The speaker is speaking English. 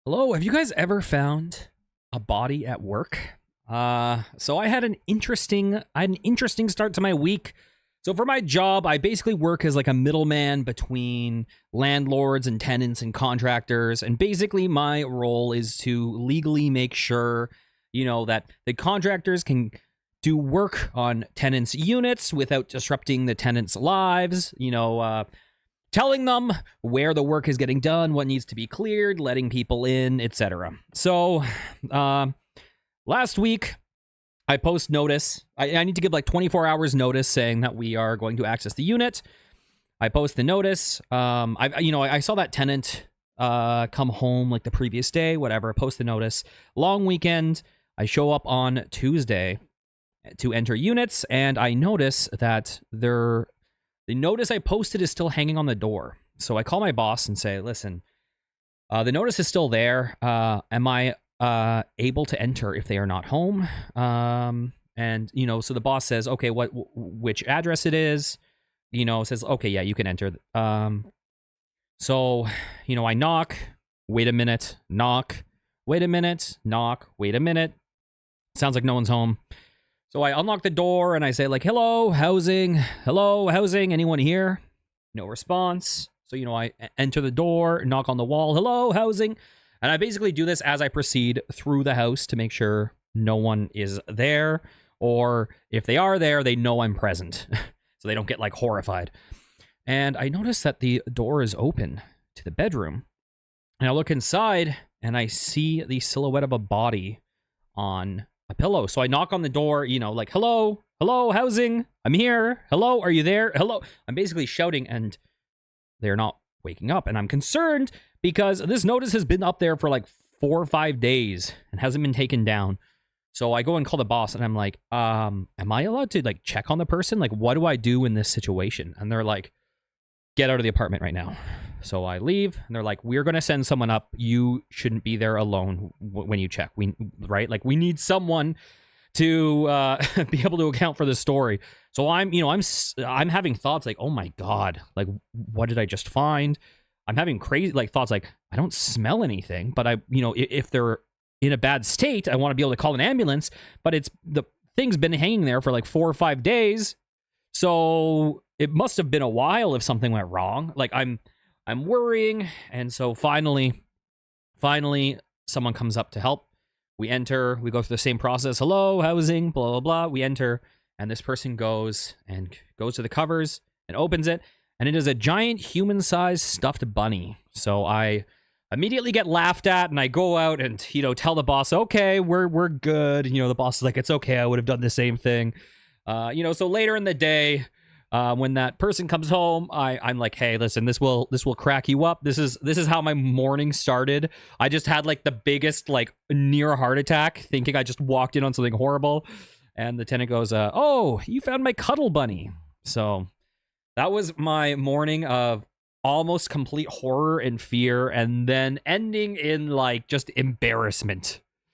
Hello, have you guys ever found a body at work? So I had an interesting start to my week. So for my job, I basically work as like a middleman between landlords and tenants and contractors. And basically my role is to legally make sure, that the contractors can do work on tenants' units without disrupting the tenants' lives, telling them where the work is getting done, what needs to be cleared, letting people in, etc. So, last week I post notice. I need to give like 24 hours notice saying that we are going to access the unit. I post the notice. I saw that tenant come home like the previous day, whatever. Post the notice. Long weekend. I show up on Tuesday to enter units, and I notice that the notice I posted is still hanging on the door. So I call my boss and say, listen, the notice is still there. Am I able to enter if they are not home? So the boss says, okay, which address it is, says, okay, yeah, you can enter. I knock, wait a minute, knock, wait a minute, knock, wait a minute. Sounds like no one's home. So I unlock the door and I say like, hello, housing, anyone here? No response. So, I enter the door, knock on the wall, hello, housing. And I basically do this as I proceed through the house to make sure no one is there. Or if they are there, they know I'm present. So they don't get like horrified. And I notice that the door is open to the bedroom. And I look inside and I see the silhouette of a body on a pillow. So I knock on the door, like, hello, housing, I'm here. Hello, are you there? Hello. I'm basically shouting and they're not waking up. And I'm concerned because this notice has been up there for like 4 or 5 days and hasn't been taken down. So I go and call the boss and I'm like, am I allowed to like check on the person? Like, what do I do in this situation? And they're like, get out of the apartment right now. So I leave and they're like, we're going to send someone up. You shouldn't be there alone when you check. We need someone to be able to account for the story. So I'm having thoughts like, oh my God, like, what did I just find? I'm having crazy like thoughts like, I don't smell anything, but if they're in a bad state, I want to be able to call an ambulance, but the thing's been hanging there for like 4 or 5 days. So it must have been a while if something went wrong. Like I'm worrying. And so finally, someone comes up to help. We enter, we go through the same process. Hello, housing, blah, blah, blah. We enter, and this person goes to the covers and opens it. And it is a giant human-sized stuffed bunny. So I immediately get laughed at, and I go out and, tell the boss, okay, we're good. The boss is like, it's okay, I would have done the same thing. So later in the day, when that person comes home, I'm like, hey, listen, this will crack you up. This is how my morning started. I just had like the biggest like near heart attack, thinking I just walked in on something horrible. And the tenant goes, oh, you found my cuddle bunny. So that was my morning of almost complete horror and fear, and then ending in like just embarrassment.